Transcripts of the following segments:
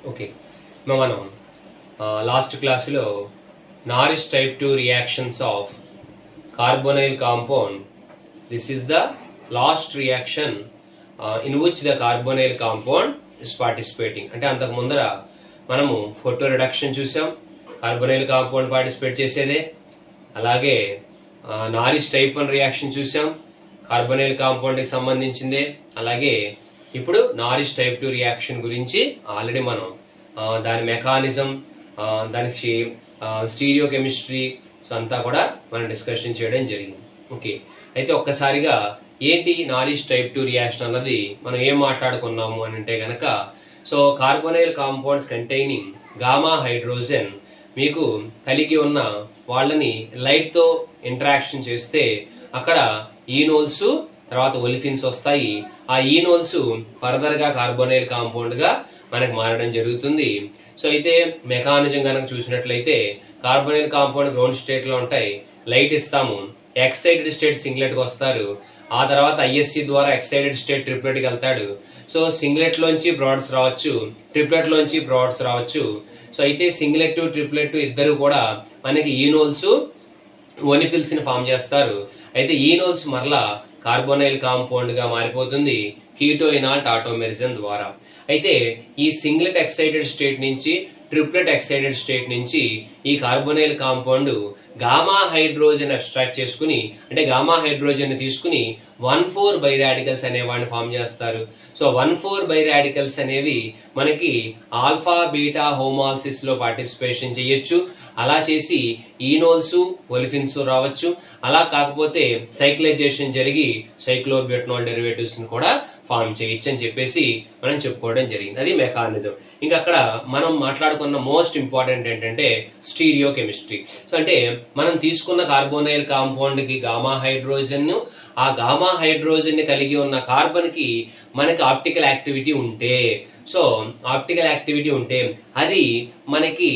Okay, మనం last క్లాసులో nourish type 2 reactions of carbonyl compound. This is the last reaction in which the carbonyl compound is participating. అంటే అంతకు ముందర మనము photo reduction చూసాం, carbonyl compound participate చేసేదే. అలాగే నారిష్ టైప్ 1 రియాక్షన్ చూసాం, కార్బోనైల్ కాంపౌండ్ కి సంబంధించిందే. అలాగే ఇప్పుడు నారిష్ టైప్ 2 రియాక్షన్ గురించి ఆల్రెడీ మనం దాని మెకానిజం, దానికి స్టీరియో కెమిస్ట్రీ, సో అంతా కూడా మనం డిస్కషన్ చేయడం జరిగింది. ఓకే, అయితే ఒక్కసారిగా ఏంటి నారిష్ టైప్ 2 రియాక్షన్ అన్నది మనం ఏం మాట్లాడుకున్నాము అని అంటే గనక, so carbonyl compounds containing gamma hydrogen మీకు కలిగి ఉన్న వాళ్ళని లైట్ తో ఇంటరాక్షన్ చేస్తే అక్కడ ఈనోల్స్ తర్వాత ఒలిఫిన్స్ వస్తాయి. ఆ ఈనోల్స్ ఫర్దర్ గా కార్బోనైల్ కాంపౌండ్ గా మనకు మారడం జరుగుతుంది. సో అయితే మెకానిజం కనుక చూసినట్లయితే కార్బోనైల్ కాంపౌండ్ గ్రౌండ్ స్టేట్ లో ఉంటాయి, లైట్ ఇస్తాము, ఎక్సైటెడ్ స్టేట్ సింగ్లెట్ కి వస్తారు, ఆ తర్వాత ఐఎస్సి ద్వారా ఎక్సైటెడ్ స్టేట్ ట్రిప్లెట్ కి వెళ్తాడు. సో సింగ్లెట్ లోంచి బ్రాడ్స్ రావచ్చు, ట్రిప్లెట్ లోంచి బ్రాడ్స్ రావచ్చు. సో అయితే సింగ్లెట్ ట్రిప్లెట్ ఇద్దరు కూడా మనకి ఈనోల్స్ ఒనిఫిల్స్ ని ఫామ్ చేస్తారు. అయితే ఈనోల్స్ మరలా కార్బోనైల్ కాంపౌండ్ గా మారిపోతుంది కీటోయినాల్ టాటోమెరిజన్ ద్వారా. అయితే ఈ సింగ్లెట్ ఎక్సైటెడ్ స్టేట్ నుంచి ట్రిప్లెట్ ఎక్సైటెడ్ స్టేట్ నుంచి ఈ carbonyl compound gamma hydrogen abstract చేసుకుని, అంటే గామా హైడ్రోజన్ ని తీసుకుని 1,4 బై రాడికల్స్ అనే వాడిని ఫామ్ చేస్తారు. సో 1,4 బై రాడికల్స్ అనేవి మనకి ఆల్ఫా బీటా హోమాల్సిస్ లో పార్టిసిపేషన్ చేయొచ్చు. అలా చేసి ఈనోల్స్ ఒలిఫిన్స్ రావచ్చు. అలా కాకపోతే సైక్లైజేషన్ జరిగి సైక్లోబ్యూటనాల్ డెరివేటివ్స్ ని కూడా ఫామ్ చేయొచ్చు అని చెప్పేసి మనం చెప్పుకోవడం జరిగింది. అది మెకానిజం. ఇంకా అక్కడ మనం మాట్లాడుకున్న మోస్ట్ ఇంపార్టెంట్ ఏంటంటే స్టీరియో కెమిస్ట్రీ. సో అంటే మనం తీసుకున్న కార్బోనైల్ కాంపౌండ్ కి గామా హైడ్రోజన్, ఆ గామా హైడ్రోజన్ ని కలిగి ఉన్న కార్బన్ కి మనకి ఆప్టికల్ యాక్టివిటీ ఉంటే, సో ఆప్టికల్ యాక్టివిటీ ఉంటే అది మనకి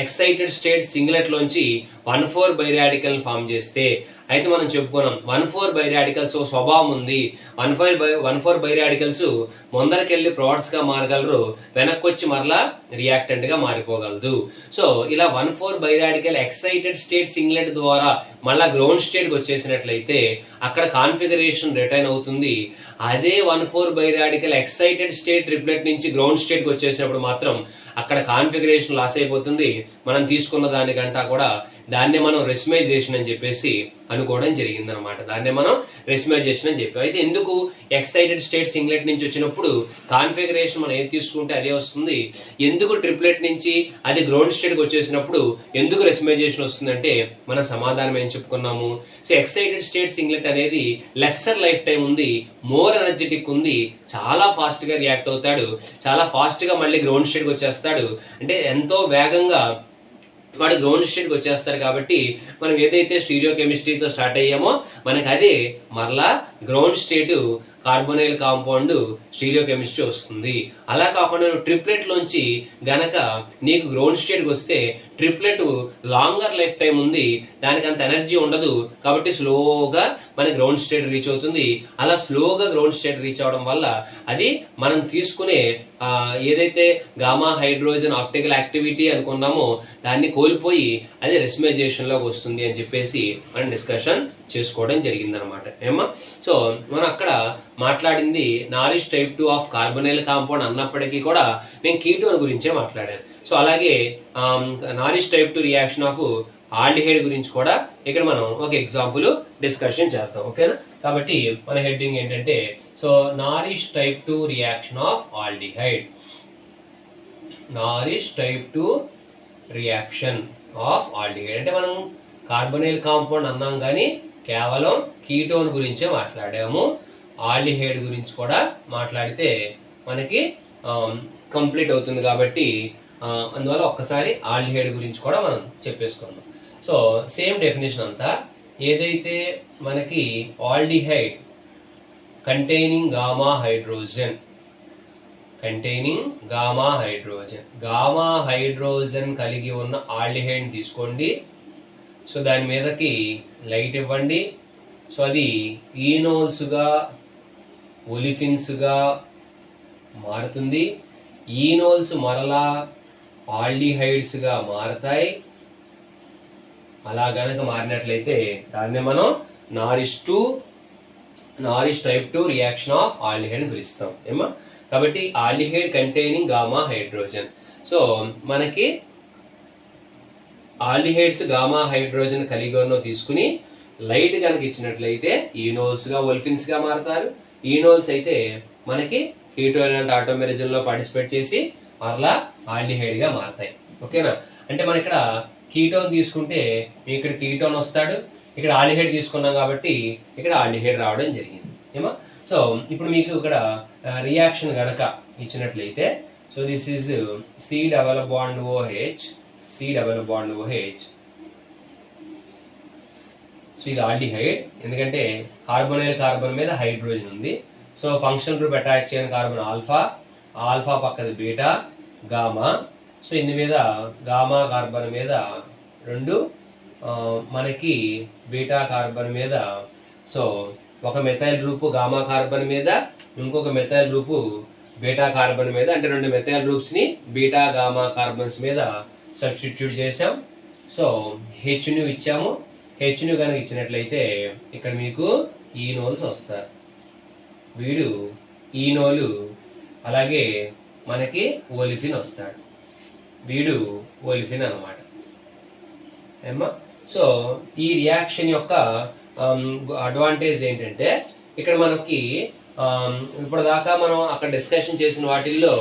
ఎక్సైటెడ్ స్టేట్ సింగ్లెట్ లోంచి 1,4 బై రాడికల్ ఫామ్ చేస్తే, అయితే మనం చెప్పుకున్నాం 1,4 బై రాడికల్స్ స్వభావం ఉంది. 1,4 బై రాడికల్స్ ముందరకెళ్లి ప్రొడక్ట్స్ గా మారగలరు, వెనక్కి వచ్చి మరలా రియాక్టెంట్ గా మారిపోగలదు. సో ఇలా 1,4 by radical excited state singlet ద్వారా మళ్ళా గ్రౌండ్ స్టేట్ కి వచ్చేసినట్లయితే అక్కడ కాన్ఫిగరేషన్ రిటైన్ అవుతుంది. అదే 1,4 by radical excited state triplet నుంచి గ్రౌండ్ స్టేట్ కి వచ్చేసినప్పుడు మాత్రం అక్కడ కాన్ఫిగరేషన్ లాస్ అయిపోతుంది. మనం తీసుకున్న దానికంటా కూడా దాన్నే మనం రెసిమైజేషన్ అని చెప్పేసి అనుకోవడం జరిగింది అనమాట. దాన్నే మనం రెసిమైజేషన్ అని చెప్పాం. అయితే ఎందుకు ఎక్సైటెడ్ స్టేట్ సింగ్లెట్ నుంచి వచ్చినప్పుడు కాన్ఫిగరేషన్ మనం ఏది తీసుకుంటే అదే వస్తుంది, ఎందుకు ట్రిప్లెట్ నుంచి అది గ్రౌండ్ స్టేట్ కి వచ్చేసినప్పుడు ఎందుకు రెసిమైజేషన్ వస్తుందంటే మనం సమాధానం ఏం చెప్పుకున్నాము. సో ఎక్సైటెడ్ స్టేట్ సింగ్లెట్ అనేది లెస్సర్ లైఫ్ టైం ఉంది, మోర్ ఎనర్జెటిక్ ఉంది, చాలా ఫాస్ట్ గా రియాక్ట్ అవుతాడు, చాలా ఫాస్ట్ గా మళ్ళీ గ్రౌండ్ స్టేట్ కి వచ్చేస్తాడు. అంటే ఎంతో వేగంగా వాడు గ్రౌండ్ స్టేట్ కి వచ్చేస్తారు. కాబట్టి మనం ఏదైతే స్టీరియో కెమిస్ట్రీతో స్టార్ట్ అయ్యామో మనకి అదే మరలా ground state carbonyl compound stereo chemistry వస్తుంది. అలా కాకుండా ట్రిప్లెట్ లోంచి గనక నీకు గ్రౌండ్ స్టేట్ కి వస్తే ట్రిప్లెట్ లాంగర్ లైఫ్ టైం ఉంది, దానికి అంత ఎనర్జీ ఉండదు, కాబట్టి స్లోగా మన గ్రౌండ్ స్టేట్ రీచ్ అవుతుంది. అలా స్లోగా గ్రౌండ్ స్టేట్ రీచ్ అవడం వల్ల అది మనం తీసుకునే ఏదైతే గామా హైడ్రోజన్ ఆప్టికల్ యాక్టివిటీ అనుకున్నామో దాన్ని కోల్పోయి అది రెసిమైజేషన్ లోకి వస్తుంది అని చెప్పేసి మనం డిస్కషన్ చేసుకోవడం జరిగిందనమాట. ఏమా, సో మనం అక్కడ మాట్లాడింది Norrish type 2 of carbonyl compound అన్నప్పటికీ కూడా నేను కీటోన్ గురించే మాట్లాడాను. సో అలాగే Norrish type 2 reaction of aldehyde గురించి కూడా ఇక్కడ మనం ఒక ఎగ్జాంపుల్ డిస్కషన్ చేద్దాం. ఓకేనా, కాబట్టి మన హెడ్డింగ్ ఏంటంటే so nourish type 2 reaction of aldehyde. Nourish type 2 reaction of aldehyde అంటే మనం కార్బోనైల్ కాంపౌండ్ అన్నాం కానీ కేవలం కీటోన్ గురించే మాట్లాడాము. ఆల్డిహైడ్ గురించి కూడా మాట్లాడితే మనకి కంప్లీట్ అవుతుంది. కాబట్టి అందువల్ల ఒక్కసారి ఆల్డిహైడ్ గురించి కూడా మనం చెప్పేసుకుందాం. సో సేమ్ డెఫినేషన్ అంతా, ఏదైతే మనకి aldehyde containing gamma hydrogen, gamma hydrogen కలిగి ఉన్న ఆల్డిహైడ్ తీసుకోండి. సో దాని మీదకి లైట్ ఇవ్వండి. సో అది ఈనోల్స్ గా ఒలిఫిన్స్ గా మారుతుంది. ఈనోల్స్ మరలా ఆల్డిహైడ్స్ గా మారతాయి. అలా గనక మారినట్లయితే దాన్ని మనం nourish type 2 reaction of aldehyde అని పిలుస్తాం ఏమా. కాబట్టి aldehyde containing gamma hydrogen. So మనకి ఆల్డిహైడ్స్ గామా హైడ్రోజన్ కలిగి ఉన్న తీసుకుని లైట్ కనుక ఇచ్చినట్లయితే ఈనోల్స్ గా ఒలిఫిన్స్ గా మారతారు. ఈనోల్స్ అయితే మనకి కీటోన్ ఆటోమెరిజం లో పార్టిసిపేట్ చేసి మరలా ఆల్డిహైడ్ గా మారతాయి. ఓకేనా. అంటే మన ఇక్కడ కీటోన్ తీసుకుంటే ఇక్కడ కీటోన్ వస్తాడు, ఇక్కడ ఆల్డిహైడ్ తీసుకున్నాం కాబట్టి ఇక్కడ ఆల్డిహైడ్ రావడం జరిగింది ఏమా. సో ఇప్పుడు మీకు ఇక్కడ రియాక్షన్ గనక ఇచ్చినట్లయితే so this is C∼OH. So ఇది ఆల్డిహైడ్, ఎందుకంటే కార్బోనైల్ కార్బన్ మీద హైడ్రోజన్ ఉంది. సో ఫంక్షన్ గ్రూప్ అటాచ్ చేయని కార్బన్ ఆల్ఫా పక్కది బీటా గామా. సో ఇందు మీద గామా కార్బన్ మీద 2 మనకి బీటా కార్బన్ మీద సో ఒక మెథైల్ గ్రూపు గామా కార్బన్ మీద ఇంకొక మెథైల్ గ్రూపు బీటా కార్బన్ మీద, అంటే 2 మెథైల్ గ్రూప్స్ ని బీటా గామా కార్బన్స్ మీద సబ్స్టిట్యూట్ చేసాం. సో హెచ్ను ఇచ్చాము. హెచ్ను కనుక ఇచ్చినట్లయితే ఇక్కడ మీకు ఈనోల్స్ వస్తారు. వీడు ఈనోలు, అలాగే మనకి ఓలిఫిన్ వస్తాడు. వీడు ఓలిఫిన్ అన్నమాట ఏమ్మా. సో ఈ రియాక్షన్ యొక్క అడ్వాంటేజ్ ఏంటంటే ఇక్కడ మనకి ఇప్పటిదాకా మనం అక్కడ డిస్కషన్ చేసిన వాటిల్లో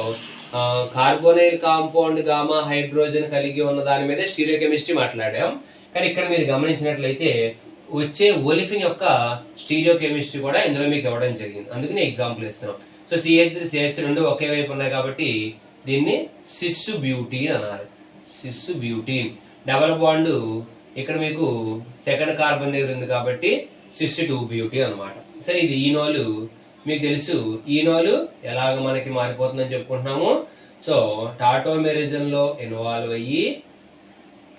కార్బోనైల్ కాంపౌండ్ గామా హైడ్రోజన్ కలిగి ఉన్న దాని మీద స్టీరియోకెమిస్ట్రీ మాట్లాడాం. కానీ ఇక్కడ మీరు గమనించినట్లయితే వచ్చే ఒలిఫిన్ యొక్క స్టీరియోకెమిస్ట్రీ కూడా ఇందులో మీకు ఇవ్వడం జరిగింది. అందుకని ఎగ్జాంపుల్ ఇస్తున్నాం. సో CH3 రెండు ఒకే వైపు ఉన్నాయి కాబట్టి దీన్ని సిస్సు బ్యూటీన్ అనాలి. Sis butene. డబల్ బాండ్ ఇక్కడ మీకు సెకండ్ కార్బన్ దగ్గర ఉంది కాబట్టి సిస్2 బ్యూటీన్ అనమాట. సరే ఇది ఈనోలు మీకు తెలుసు. ఈనోలు ఎలాగ మనకి మారిపోతుందని చెప్పుకుంటున్నాము. సో టాటోమెరిజన్ లో ఇన్వాల్వ్ అయ్యి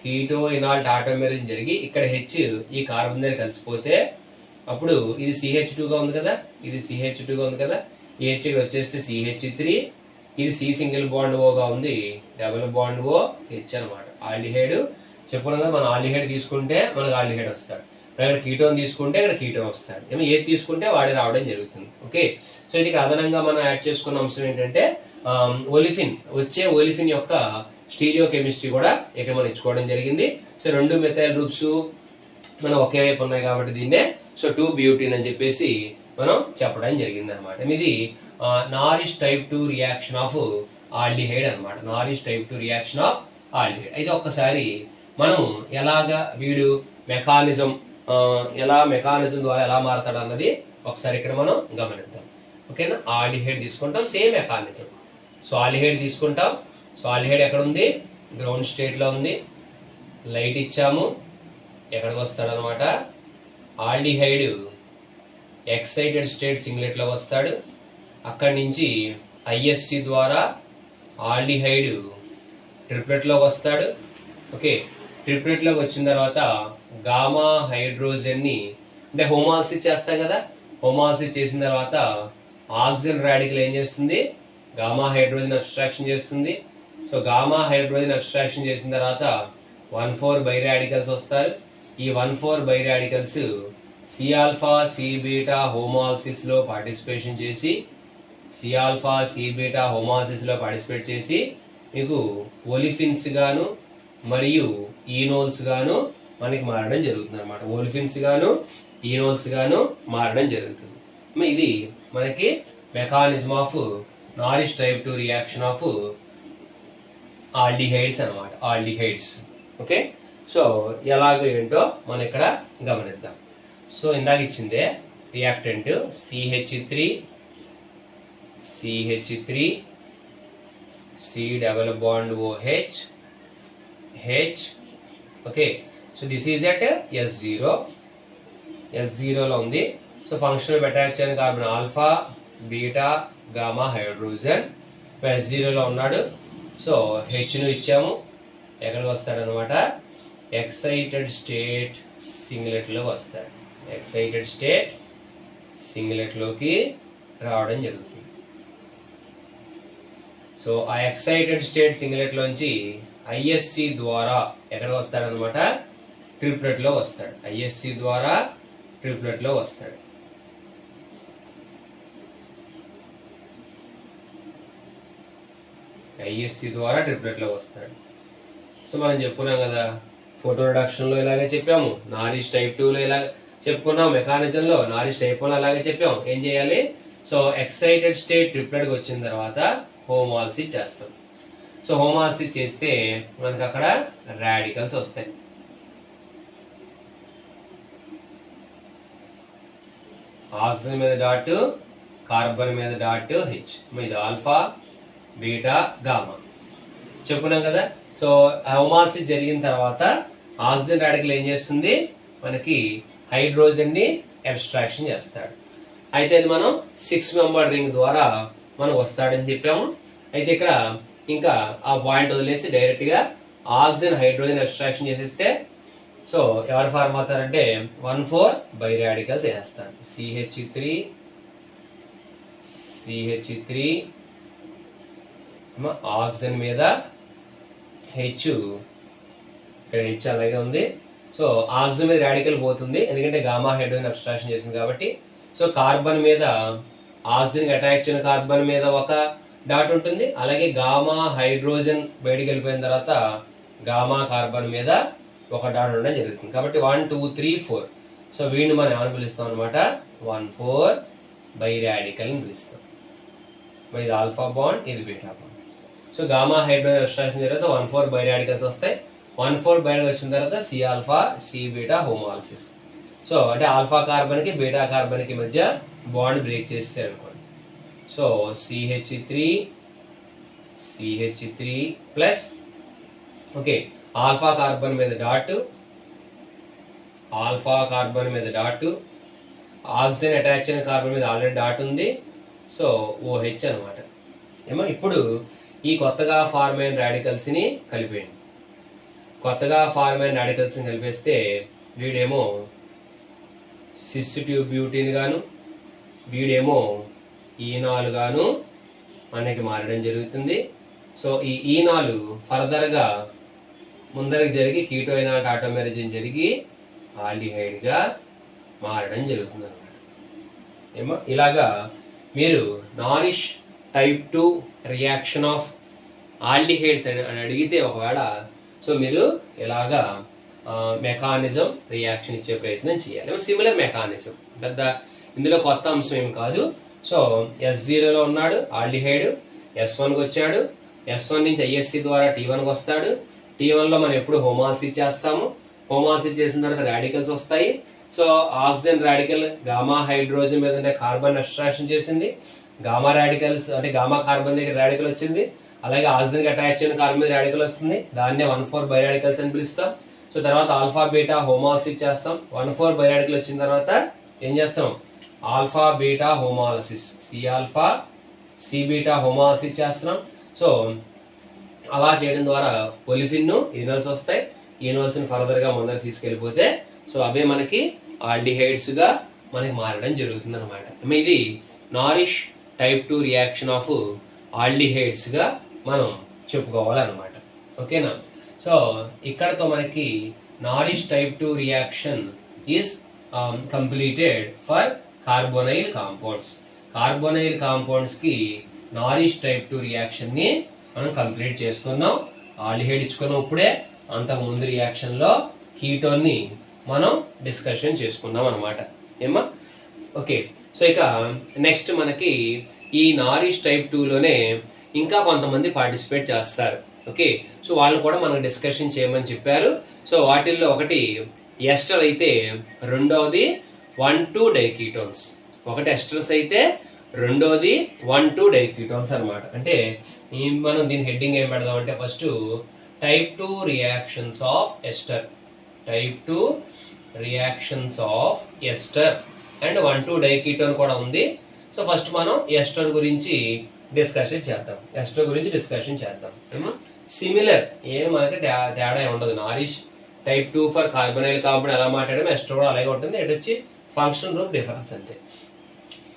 కీటో ఇనాల్ టాటోమెరిజన్ జరిగి ఇక్కడ హెచ్ ఈ కార్బన్ దగ్గర కలిసిపోతే అప్పుడు ఇది CH2 గా ఉంది కదా, ఇది CH2 గా ఉంది కదా, ఈ హెచ్ ఇక్కడ వచ్చేస్తే CH3, ఇది C సింగిల్ బాండ్ O గా ఉంది, డబుల్ బాండ్ O H అనమాట. ఆల్డిహైడ్ చెప్పుకున్నాం కదా, మనం ఆల్డిహైడ్ తీసుకుంటే మనకు ఆల్డిహైడ్ వస్తాడు, ఇక్కడ కీటోన్ తీసుకుంటే ఇక్కడ కీటోన్ వస్తాడు, ఏమో ఏది తీసుకుంటే వాడి రావడం జరుగుతుంది. ఓకే. సో ఇది అదనంగా మనం యాడ్ చేసుకున్న అంశం ఏంటంటే ఒలిఫిన్, వచ్చే ఒలిఫిన్ యొక్క స్టీరియో కెమిస్ట్రీ కూడా ఇక్కడ మనం ఇచ్చుకోవడం జరిగింది. సో 2 మెథైల్ గ్రూప్స్ మనం ఒకే వైపు ఉన్నాయి కాబట్టి దీన్నే సో 2 బ్యూటీన్ అని చెప్పేసి మనం చెప్పడం జరిగింది అనమాట. ఇది Norrish type 2 reaction of aldehyde అనమాట. Norrish type 2 reaction of aldehyde. అయితే ఒక్కసారి మనం ఎలాగా వీడు మెకానిజం ద్వారా ఎలా మారతాడు అన్నది ఒకసారి ఇక్కడ మనం గమనిద్దాం. ఓకేనా. ఆల్డిహైడ్ తీసుకుంటాం, సేమ్ మెకానిజం. సో ఆల్డిహైడ్ తీసుకుంటాం. సో ఆల్డిహైడ్ ఎక్కడ ఉంది? గ్రౌండ్ స్టేట్ లో ఉంది. లైట్ ఇచ్చాము, ఎక్కడికి వస్తాడు అనమాట? ఆల్డిహైడ్ ఎక్సైటెడ్ స్టేట్ సింగ్లెట్ లో వస్తాడు. అక్కడి నుంచి ISC ద్వారా ఆల్డిహైడ్ ట్రిప్లెట్ లో వస్తాడు. ఓకే. ట్రిప్లెట్ లోకి వచ్చిన తర్వాత గామా హైడ్రోజన్ ని అంటే హోమాలసిస్ చేస్తాం కదా, హోమాలసిస్ చేసిన తర్వాత ఆక్సిజన్ రాడికల్ ఏం చేస్తుంది? గామా హైడ్రోజన్ అబ్స్ట్రాక్షన్ చేస్తుంది. సో గామా హైడ్రోజన్ అబ్స్ట్రాక్షన్ చేసిన తర్వాత 1,4 బై రాడికల్స్ వస్తారు. ఈ 1,4 బై రాడికల్స్ Cఆల్ఫా Cబీటా హోమాలసిస్ లో పార్టిసిపేషన్ చేసి Cఆల్ఫా హోమాలసిస్ లో పార్టిసిపేట్ చేసి మీకు ఒలిఫిన్స్ గాను మరియు ఈనోల్స్ గాను మనకి మారడం జరుగుతుంది అనమాట. ఓలిఫిన్స్ గాను ఈనోల్స్ గాను మారడం జరుగుతుంది. ఇది మనకి mechanism of nourish type 2 reaction of aldehydes అనమాట. ఆల్డిహైడ్స్. ఓకే. సో ఎలాగో ఏంటో మనం ఇక్కడ గమనిద్దాం. సో ఇందాక ఇచ్చిందే reactant CH3 C double bond OH H. Okay. So this is at S0 లో ఉంది. సో ఫంక్షనల్ అటాచ్ చేయని carbon alpha beta gamma hydrogen S0 లో ఉన్నాడు. సో హెచ్ను ఇచ్చాము, ఎక్కడికి వస్తాడు అనమాట? ఎక్సైటెడ్ స్టేట్ సింగ్లెట్ లోకి వస్తాడు. ఎక్సైటెడ్ స్టేట్ సింగ్లెట్ లోకి రావడం జరుగుతుంది. సో ఆ ఎక్సైటెడ్ స్టేట్ సింగిలెట్ లోంచి ఐఎస్సి ద్వారా ఎక్కడ వస్తాడనమాట, ట్రిప్లెట్ లో వస్తాడు. ఐఎస్సి ద్వారా ట్రిప్లెట్ లో వస్తాడు. ఐఎస్సి ద్వారా ట్రిప్లెట్ లో వస్తాడు. సో మనం చెప్పుకున్నాం కదా, ఫోటో రిడక్షన్ లో ఇలాగే చెప్పాము, నారిష్ టైప్ 2 లో ఇలా చెప్పుకున్నాం, మెకానిజం లో నారిష్ టైప్ 1 అలాగే చెప్పాం. ఏం చేయాలి, సో ఎక్సైటెడ్ స్టేట్ ట్రిప్లెట్ కి వచ్చిన తర్వాత హోమోలాసిస్ చేస్తాం. సో హోమోలాసిస్ చేస్తే మనకి అక్కడ రాడికల్స్ వస్తాయి. ఆక్సిజన్ మీద డాట్, కార్బన్ మీద డాట్, హెచ్ మీద ఆల్ఫా, బీటా, గామా చెప్పుకున్నాం కదా. సో హోమోలాసిస్ జరిగిన తర్వాత ఆక్సిజన్ రాడికల్ ఏం చేస్తుంది, మనకి హైడ్రోజన్ ని అబ్స్ట్రాక్షన్ చేస్తాడు. అయితే అది మనం 6 మెంబర్ రింగ్ ద్వారా మనం వస్తాడని చెప్పాము. అయితే ఇక్కడ ఇంకా ఆ పాయింట్ వదిలేసి డైరెక్ట్ గా ఆక్సిజన్ హైడ్రోజన్ అబ్స్ట్రాక్షన్ చేసేస్తే సో ఎవరు ఫార్మ్ అవుతారంటే 1,4 బై రాడికల్స్ వేస్తారు. CH3 ఆక్సిజన్ మీద హెచ్, ఇక్కడ హెచ్ అలాగే ఉంది. సో ఆక్సిజన్ మీద రాడికల్ పోతుంది ఎందుకంటే గామా హైడ్రోజన్ అబ్స్ట్రాక్షన్ చేసింది కాబట్టి. సో కార్బన్ మీద ఆక్సిజన్ అటాచ్ అయిన కార్బన్ మీద ఒక డాట్ ఉంటుంది, అలాగే గామా హైడ్రోజన్ బయటికి వెళ్ళిపోయిన తర్వాత గామా కార్బన్ మీద ఒక డాట్ ఉండడం జరుగుతుంది. కాబట్టి 1, 2, 3, 4. సో వీడిని మనం ఏమని పిలుస్తాం అనమాట, 1,4 బై రాడికల్ అని పిలుస్తాం. ఇది ఆల్ఫా బాండ్, ఇది beta bond. So gamma hydrogen abstraction తర్వాత 1,4 బై రాడికల్స్ వస్తాయి. 1,4 బై వచ్చిన తర్వాత C alpha, C beta homolysis. So అంటే ఆల్ఫా కార్బన్ కి బీటా కార్బన్ కి మధ్య బాండ్ బ్రేక్ చేస్తే అనుకోండి. So CH3 plus okay alpha carbon మీద డాట్, ఆక్సిజన్ అటాచ్ అయిన కార్బన్ మీద ఆల్రెడీ డాట్ ఉంది. సో OH అనమాట. ఏమో ఇప్పుడు ఈ కొత్తగా ఫార్మ్ అయిన రాడికల్స్ ని కలిపేయండి. కొత్తగా ఫార్మ్ అయిన రాడికల్స్ ని కలిపేస్తే వీడేమో సిస్ ట్యూబ్ బ్యూటీన్ గాను, వీడేమో ఈనాలు గాను మనకి మారడం జరుగుతుంది. సో ఈ ఈనాలు ఫర్దర్ గా ముందరికి జరిగి కీటోయినాల్ ఆటోమెరిజన్ జరిగి ఆల్డిహైడ్ గా మారడం జరుగుతుంది అనమాట. ఏమో ఇలాగా మీరు nourish type 2 reaction of aldehydes అని అడిగితే ఒకవేళ సో మీరు ఇలాగా మెకానిజం రియాక్షన్ ఇచ్చే ప్రయత్నం చేయాలి. సిమిలర్ మెకానిజం, పెద్ద ఇందులో కొత్త అంశం ఏమి కాదు. సో S0లో ఉన్నాడు ఆల్డిహైడ్, S1కి వచ్చాడు, S1 నుంచి ఐఎస్సి ద్వారా T1కి వస్తాడు. T1లో మనం ఎప్పుడు హోమోలాసిస్ చేస్తాము. హోమోలాసిస్ చేసిన తర్వాత రాడికల్స్ వస్తాయి. So oxygen radical gamma hydrogen మీద ఉండే కార్బన్ అబ్స్ట్రాక్షన్ చేసింది. గామా రాడికల్స్ అంటే గామా కార్బన్ దగ్గర రాడికల్ వచ్చింది, అలాగే ఆక్సిజన్ కి అటాచ్ అయిన కార్బన్ మీద రాడికల్ వస్తుంది. దాన్నే 1,4 బై రాడికల్స్ అని పిలుస్తాం. సో తర్వాత ఆల్ఫా బీటా హోమోలాసిస్ చేస్తాం. 1,4 బై రాడికల్ వచ్చిన తర్వాత ఏం చేస్తాం, alpha beta homolysis, C alpha C beta homolysis చేస్తున్నాం. సో అలా చేయడం ద్వారా పొలిఫిన్ ఈనోల్స్ వస్తాయి. ఈనోల్స్ ని ఫర్దర్ గా ముందర తీసుకెళ్లిపోతే సో అవే మనకి ఆల్డిహైడ్స్ గా మనకి మారడం జరుగుతుంది అనమాట. ఇది Norrish type 2 reaction of aldehydes గా మనం చెప్పుకోవాలన్నమాట. ఓకేనా. సో ఇక్కడతో మనకి Norrish type 2 reaction is completed for carbonyl compounds. Carbonyl compounds కి నారిష్ టైప్ 2 రియాక్షన్ ని మనం కంప్లీట్ చేసుకున్నాం. ఆల్డిహైడ్ ఇచ్చుకున్నాం ఇప్పుడే. అంతకు ముందు రియాక్షన్ లో కీటోన్ ని మనం డిస్కషన్ చేసుకున్నాం అనమాట. ఏమా ఓకే. సో ఇక నెక్స్ట్ మనకి ఈ నారిష్ టైప్ 2 లోనే ఇంకా కొంతమంది పార్టిసిపేట్ చేస్తారు. ఓకే. సో వాళ్ళు కూడా మనకు డిస్కషన్ చేయమని చెప్పారు. సో వాటిల్లో ఒకటి ఎస్టర్ అయితే, రెండోది 1,2 డైకీటోన్స్. ఒకటి ఎస్టర్స్ అయితే రెండోది 1,2 డైకీటోన్స్ అనమాట. అంటే మనం దీని హెడ్డింగ్ ఏం పెడదాం అంటే first type 2 reactions of ester, type 2 reactions of ester and 1,2 diketone కూడా ఉంది. సో ఫస్ట్ మనం ఎస్టర్ గురించి డిస్కషన్ చేద్దాం. ఏమో సిమిలర్, ఏం మనకి తేడా ఉండదు. Norrish type 2 for carbonyl compound ఎలా మాట్లాడడం ఎస్టర్ కూడా అలాగే ఉంటుంది. ఇటు వచ్చి ఫంక్షన్ గ్రూప్ డిఫరెన్స్ అంతే.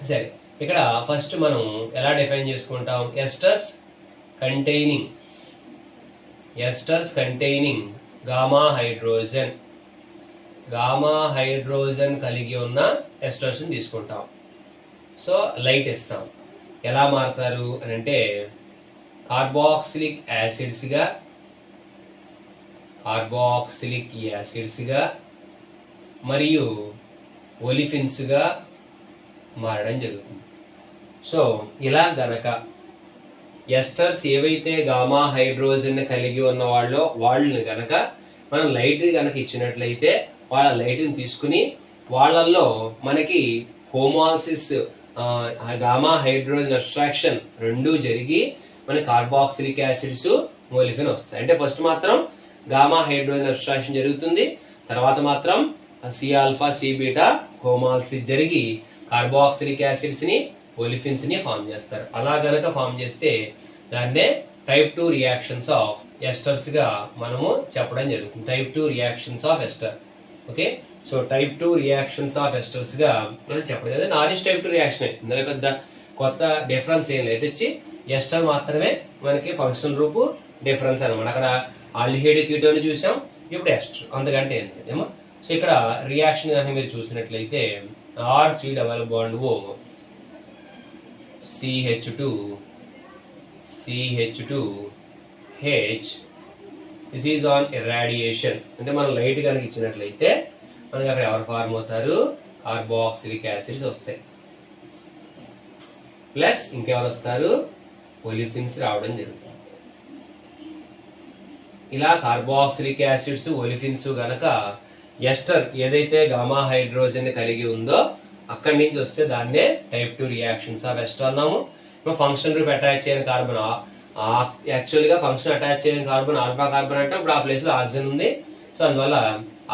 సరే, ఇక్కడ ఫస్ట్ మనం ఎలా డిఫైన్ చేసుకుంటాం, ఎస్టర్స్ containing gamma hydrogen కలిగి ఉన్న ఎస్టర్స్ తీసుకుంటాం. సో లైట్ ఇస్తాం. ఎలా మారుతారు అని అంటే కార్బాక్సిలిక్ యాసిడ్స్గా మరియు ఒలిఫిన్స్గా మారడం జరుగుతుంది. సో ఇలా గనక ఎస్టర్స్ ఏవైతే గామా హైడ్రోజన్ కలిగి ఉన్న వాళ్ళని గనక మనం లైట్ గనక ఇచ్చినట్లయితే వాళ్ళ లైట్ని తీసుకుని వాళ్ళల్లో మనకి హోమాలసిస్ గామా హైడ్రోజన్ అబ్స్ట్రాక్షన్ రెండూ జరిగి మనకి కార్బాక్సిలిక్ యాసిడ్స్ ఒలిఫిన్ వస్తాయి. అంటే ఫస్ట్ మాత్రం గామా హైడ్రోజన్ అబ్స్ట్రాక్షన్ జరుగుతుంది, తర్వాత మాత్రం సి ఆల్ఫా సి బీటా హోమాలసిస్ జరిగి కార్బాక్సిలిక్ యాసిడ్స్ ని ఒలిఫిన్స్ ని ఫామ్ చేస్తారు. అలా గనక ఫామ్ చేస్తే దాన్నే టైప్ 2 రియాక్షన్స్ ఆఫ్ ఎస్టర్స్ గా మనము చెప్పడం జరుగుతుంది. Type 2 reactions of ester. Okay, so type 2 reactions of esters గా మనం చెప్పడం కదా. నారిష్ టైప్ 2 రియాక్షన్ ఇందులో పెద్ద కొత్త డిఫరెన్స్ ఏం లేదు. వచ్చి ఎస్టర్ మాత్రమే మనకి ఫంక్షన్ రూపు డిఫరెన్స్ అనమాట. అక్కడ ఆల్డిహైడ్ కీటోన్ చూసాం, ఇప్పుడు ఎస్టర్, అంతకంటే ఏం లేదేమో. సో ఇక్కడ రియాక్షన్ కనుక మీరు చూసినట్లయితే R3 double bond O CH2H this is on irradiation. అంటే మనం లైట్ కనుక ఇచ్చినట్లయితే మనకి అక్కడ ఎవరు ఫార్మ్ అవుతారు? కార్బాక్సిలిక్ యాసిడ్స్ వస్తాయి, ప్లస్ ఇంకెవరు వస్తారు? ఒలిఫిన్స్ రావడం జరుగుతుంది. ఇలా కార్బాక్సిలిక్ యాసిడ్స్ ఒలిఫిన్స్ గనక ఎస్టర్ ఏదైతే గామా హైడ్రోజన్ కలిగి ఉందో అక్కడి నుంచి వస్తే దాన్నే టైప్ 2 రియాక్షన్స్ ఆఫ్ ఎస్టర్ అన్నాము. ఫంక్షన్ గ్రూప్ అటాచ్ చేయని కార్బన్, యాక్చువల్ గా ఫంక్షన్ అటాచ్ చేయని కార్బన్ ఆల్ఫా కార్బన్ అంటే ఇప్పుడు ఆ ప్లేస్ లో ఆక్సిజన్ ఉంది. సో అందువల్ల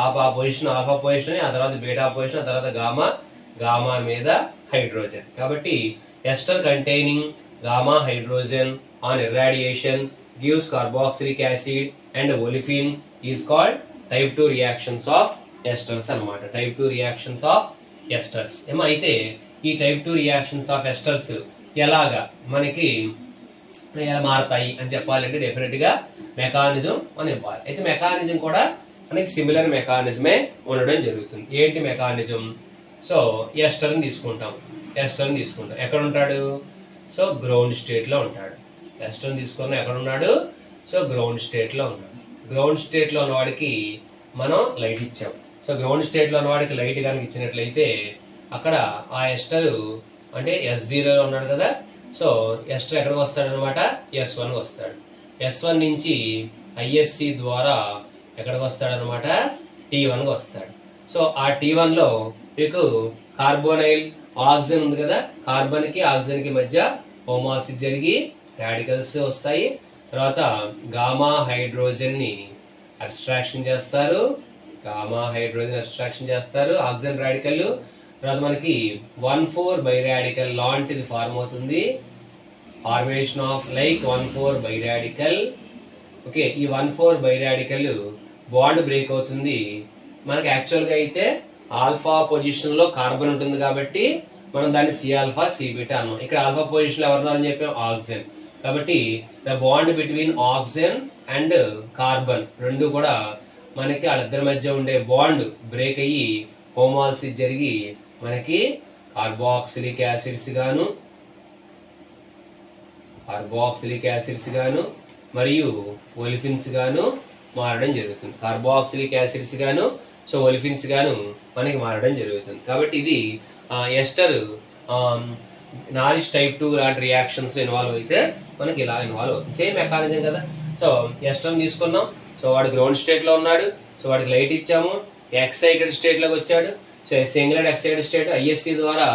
ఆల్ఫా పొజిషన్ ఆ తర్వాత బీటా పొజిషన్, ఆ తర్వాత గామా మీద హైడ్రోజన్. కాబట్టి ester containing gamma hydrogen on irradiation gives carboxylic acid and olefin is called type 2 reactions of esters అన్నమాట. టైప్ 2 రియాక్షన్స్ ఆఫ్ ఎస్టర్స్ ఏమో. అయితే ఈ టైప్ 2 రియాక్షన్స్ ఆఫ్ ఎస్టర్స్ ఎలాగా మనకి ఎలా మారతాయి అని చెప్పాలంటే డెఫినెట్ గా మెకానిజం అని ఇవ్వాలి. అయితే మెకానిజం కూడా మనకి సిమిలర్ మెకానిజమే ఉండడం జరుగుతుంది. ఏంటి మెకానిజం? సో ఎస్టర్ని తీసుకుంటాం. ఎక్కడ ఉంటాడు? సో గ్రౌండ్ స్టేట్ లో ఉంటాడు. ఎస్టర్ని తీసుకున్నాం, ఎక్కడ ఉన్నాడు? సో గ్రౌండ్ స్టేట్ లో ఉన్నాడు. గ్రౌండ్ స్టేట్ లో ఉన్నవాడికి మనం లైట్ ఇచ్చాం. సో గ్రౌండ్ స్టేట్ లో ఉన్నవాడికి లైట్ కనుక ఇచ్చినట్లయితే అక్కడ ఆ ఎస్టర్ అంటే S0 లో ఉన్నాడు కదా. సో ఎస్టర్ ఎక్కడికి వస్తాడు అనమాట? S1 వస్తాడు. S1 నుంచి ISC ద్వారా ఎక్కడికి వస్తాడు అనమాట? T1 వస్తాడు. సో ఆ T1 లో మీకు కార్బోనైల్ ఆక్సిజన్ ఉంది కదా, కార్బన్ కి ఆక్సిజన్ కి మధ్య హోమాలసిస్ జరిగి రాడికల్స్ వస్తాయి. తర్వాత గామా హైడ్రోజన్ ని అబ్స్ట్రాక్షన్ చేస్తారు, ఆక్సిజన్ రాడికల్. తర్వాత మనకి 1,4 బైరాడికల్ లాంటిది ఫార్మ్ అవుతుంది, formation of like 1,4 biradical. Okay, ఈ 1,4 బైరాడికల్ బాండ్ బ్రేక్ అవుతుంది. మనకి యాక్చువల్ గా అయితే ఆల్ఫా పొజిషన్ లో కార్బన్ ఉంటుంది కాబట్టి మనం దాన్ని సి ఆల్ఫా సి బీటా అన్నాం. ఇక్కడ ఆల్ఫా పొజిషన్ లో ఎవరు అని చెప్పాం? ఆక్సిజన్. కాబట్టి the bond between oxygen and carbon రెండు కూడా మనకి వాళ్ళిద్దరి మధ్య ఉండే బాండ్ బ్రేక్ అయ్యి హోమాలసిస్ జరిగి మనకి కార్బాక్సిలిక్ యాసిడ్స్ గాను మరియు ఒలిఫిన్స్ గాను మారడం జరుగుతుంది. కార్బాక్సిలిక్ యాసిడ్స్ గాను సో ఒలిఫిన్స్ గాను మనకి మారడం జరుగుతుంది. కాబట్టి ఇది ఎస్టర్ నారిష్ టైప్ 2 లాంటి రియాక్షన్స్ లో ఇన్వాల్వ్ అయితే మనకి ఇలా ఇన్వాల్వ్ అవుతుంది. సేమ్ మెకానిజం కదా. సో ఎస్టర్ తీసుకున్నాం. సో వాడు గ్రౌండ్ స్టేట్ లో ఉన్నాడు. సో వాడికి లైట్ ఇచ్చాము, ఎక్సైటెడ్ స్టేట్ లోకి వచ్చాడు. So single excited state ISC ద్వారా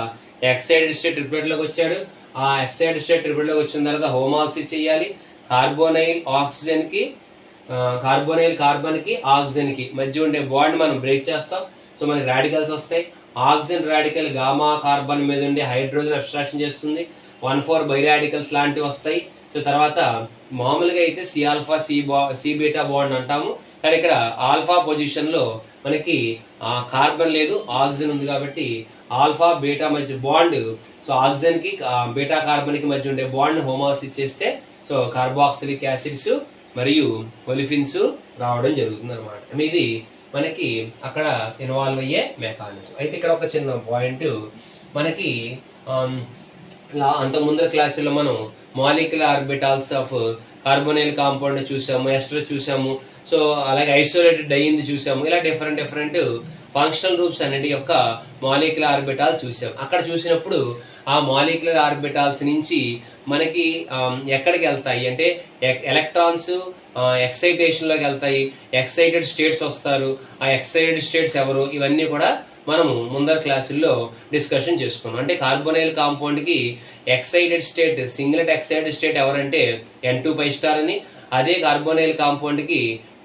ఎక్సైటెడ్ స్టేట్ ట్రిప్లెట్ లోకి వచ్చాడు. ఆ ఎక్సైటెడ్ స్టేట్ ట్రిప్లెట్ లోకి వచ్చిన తర్వాత హోమాలసిస్ చేయాలి. కార్బోనైల్ కార్బన్ కి ఆక్సిజన్ కి మధ్య ఉండే బాండ్ మనం బ్రేక్ చేస్తాం. సో మనకి రాడికల్స్ వస్తాయి. ఆక్సిజన్ రాడికల్ గామా కార్బన్ మీద ఉండే హైడ్రోజన్ అబ్స్ట్రాక్షన్ చేస్తుంది. 1,4 బైరాడికల్స్ లాంటివి వస్తాయి. సో తర్వాత మామూలుగా అయితే C alpha C beta bond అంటాము, కానీ ఇక్కడ ఆల్ఫా పొజిషన్ లో మనకి కార్బన్ లేదు, ఆక్సిజన్ ఉంది కాబట్టి ఆల్ఫా బీటా మధ్య బాండ్. సో ఆక్సిజన్ కి బీటా కార్బన్ కి మధ్య ఉండే బాండ్ హోమాలసిస్ చేస్తే సో కార్బాక్సిలిక్ యాసిడ్స్ మరియు ఒలిఫిన్స్ రావడం జరుగుతుంది అనమాట. ఇది మనకి అక్కడ ఇన్వాల్వ్ అయ్యే మెకానిజం. అయితే ఇక్కడ ఒక చిన్న పాయింట్ మనకి అంత ముందర క్లాసుల్లో మనం molecular orbitals of carbonyl compound చూసాము, ఎస్టర్ చూసాము, సో అలాగే ఐసోలేటెడ్ డైయింది చూసాము. ఇలా డిఫరెంట్ ఫంక్షనల్ గ్రూప్స్ అన్నిటి యొక్క మాలిక్యులర్ ఆర్బిటాల్ చూసాం. అక్కడ చూసినప్పుడు ఆ మాలిక్యులర్ ఆర్బిటాల్స్ నుంచి మనకి ఎక్కడికి వెళ్తాయి అంటే ఎలక్ట్రాన్స్ ఎక్సైటేషన్ లోకి వెళ్తాయి, ఎక్సైటెడ్ స్టేట్స్ వస్తారు, ఆ ఎక్సైటెడ్ స్టేట్స్ ఎవరు, ఇవన్నీ కూడా మనము ముందర క్లాసుల్లో డిస్కషన్ చేసుకున్నాం. అంటే కార్బోనైల్ కాంపౌండ్ కి excited state, singlet excited state ఎవరంటే N2π అని, అదే కార్బోనైల్ కాంపౌండ్ కి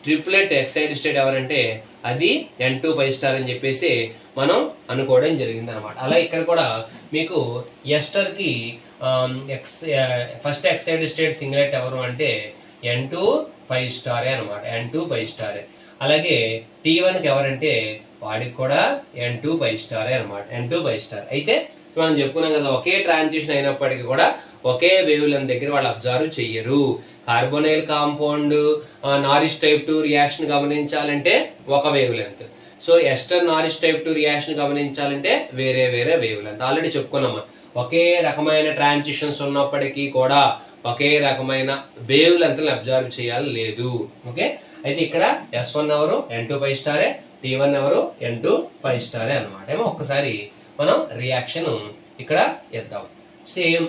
ట్రిప్లెట్ ఎక్సైటెడ్ స్టేట్ ఎవరంటే అది N2π అని చెప్పేసి మనం అనుకోవడం జరిగింది అనమాట. అలా ఇక్కడ కూడా మీకు ఎస్టర్ కి ఫస్ట్ ఎక్సైటెడ్ స్టేట్ సింగిలెట్ ఎవరు అంటే N2π అనమాట, N2π. అలాగే T1 కి ఎవరంటే వాడికి కూడా N2π అనమాట, N2π. అయితే మనం చెప్పుకున్నాం కదా, ఒకే ట్రాన్సిషన్ అయినప్పటికీ కూడా ఒకే వేవ్ లెంత్ దగ్గర వాళ్ళు అబ్జర్వ్ చెయ్యరు. Carbonyl compound Norrish type 2 reaction గమనించాలంటే ఒక wavelength, so ester Norrish type 2 reaction గమనించాలంటే వేరే వేవ్ లెంత్. ఆల్రెడీ చెప్పుకున్నాము, ఒకే రకమైన ట్రాన్సిషన్స్ ఉన్నప్పటికీ కూడా ఒకే రకమైన వేవ్ లెంత్ అబ్జర్వ్ చేయాలి లేదు. ఓకే, అయితే ఇక్కడ S1 ఎవరు N2π, T1 ఎవరు N2π అనమాట. ఏమో ఒక్కసారి మనం రియాక్షన్ ఇక్కడ ఇద్దాం. Same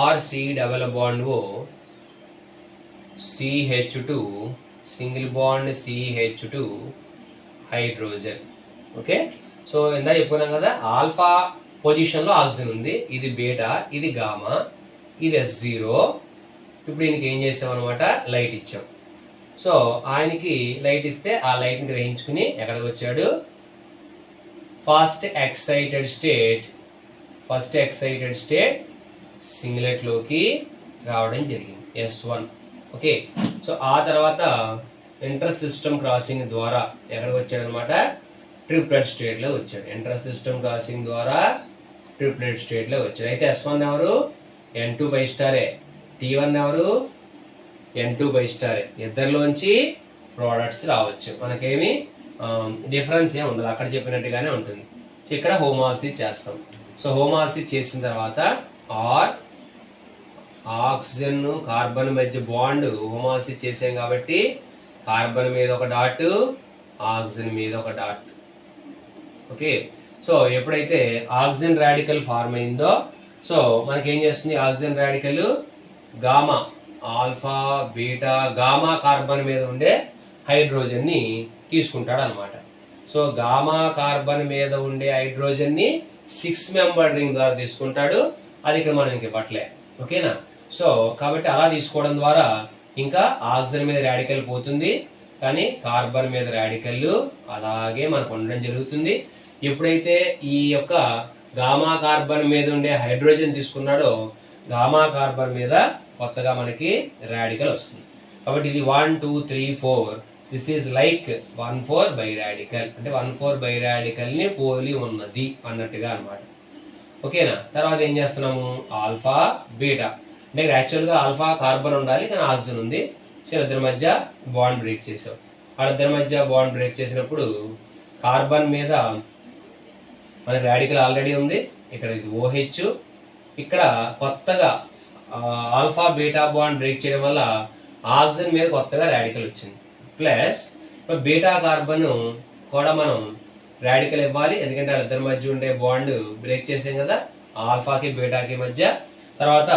RC double bond O CH2 single bond CH2 hydrogen. Okay, so ఇందా చెప్పుకున్నాం కదా, ఆల్ఫా పొజిషన్ లో ఆక్సిజన్ ఉంది, ఇది బీటా, ఇది గామా, ఇది S0. ఇప్పుడు ఈయనకి ఏం చేసాం అనమాట, లైట్ ఇచ్చాం. సో ఆయనకి లైట్ ఇస్తే ఆ లైట్ ని గ్రహించుకుని ఎక్కడికి వచ్చాడు, ఫస్ట్ ఎక్సైటెడ్ స్టేట్ సింగిలెట్ లోకి రావడం జరిగింది, S1. ఓకే, సో ఆ తర్వాత ఇంటర్ సిస్టమ్ క్రాసింగ్ ద్వారా ఎక్కడికి వచ్చాడు అనమాట, ట్రిప్లెట్ స్టేట్ లో వచ్చాడు. ఇంటర్ సిస్టమ్ క్రాసింగ్ ద్వారా ట్రిప్లెట్ స్టేట్ లో వచ్చాడు. అయితే S1 ఎవరు N2π, T1 ఎవరు N2π. ఇద్దరిలోంచి ప్రోడక్ట్స్ రావచ్చు, మనకేమి డిఫరెన్స్ ఏమి ఉండదు, అక్కడ చెప్పినట్టుగానే ఉంటుంది. సో ఇక్కడ హోమాలసిస్ చేస్తాం. సో హోమాలసిస్ చేసిన తర్వాత ఆక్సిజన్ కార్బన్ మధ్య బాండ్ హోమాలసిస్ చేసాం కాబట్టి కార్బన్ మీద ఒక డాట్, ఆక్సిజన్ మీద ఒక డాట్. ఓకే, సో ఎప్పుడైతే ఆక్సిజన్ రాడికల్ ఫార్మ్ అయిందో, సో మనకేం చేస్తుంది, oxygen radical gamma, alpha beta gamma carbon మీద ఉండే హైడ్రోజన్ ని తీసుకుంటాడు అనమాట. సో గామా కార్బన్ మీద ఉండే హైడ్రోజన్ ని 6 మెంబర్ రింగ్ ద్వారా తీసుకుంటాడు. అది ఇక్కడ మనం ఇంక ఇవ్వట్లే. ఓకేనా, సో కాబట్టి అలా తీసుకోవడం ద్వారా ఇంకా ఆక్సిజన్ మీద రాడికల్ పోతుంది, కానీ కార్బన్ మీద రాడికల్ అలాగే మనకు ఉండడం జరుగుతుంది. ఎప్పుడైతే ఈ యొక్క గామా కార్బన్ మీద ఉండే హైడ్రోజన్ తీసుకున్నాడో, గామా కార్బన్ మీద కొత్తగా మనకి రాడికల్ వస్తుంది. కాబట్టి ఇది 1 2 3 4, దిస్ ఈజ్ లైక్ 1,4 బైరాడికల్, అంటే 1,4 బైరాడికల్ ని పోలి ఉన్నది అన్నట్టుగా అనమాట. ఓకేనా, తర్వాత ఏం చేస్తున్నాము, ఆల్ఫా బీటా, అంటే యాక్చువల్ గా ఆల్ఫా కార్బన్ ఉండాలి కానీ ఆక్సిజన్ ఉంది. సో ఇద్దరి మధ్య బాండ్ బ్రేక్ చేసాం. వాళ్ళిద్దరి మధ్య బాండ్ బ్రేక్ చేసినప్పుడు కార్బన్ మీద మనకి రాడికల్ ఆల్రెడీ ఉంది, ఇక్కడ ఇది OH, ఇక్కడ కొత్తగా ఆల్ఫా బీటా బాండ్ బ్రేక్ చేయడం వల్ల ఆక్సిజన్ మీద కొత్తగా రాడికల్ వచ్చింది. ప్లస్ బీటా కార్బన్ కూడా మనం రాడికల్ ఇవ్వాలి, ఎందుకంటే వాళ్ళిద్దరి మధ్య ఉండే బాండ్ బ్రేక్ చేసాం కదా ఆల్ఫాకి బీటాకి మధ్య. తర్వాత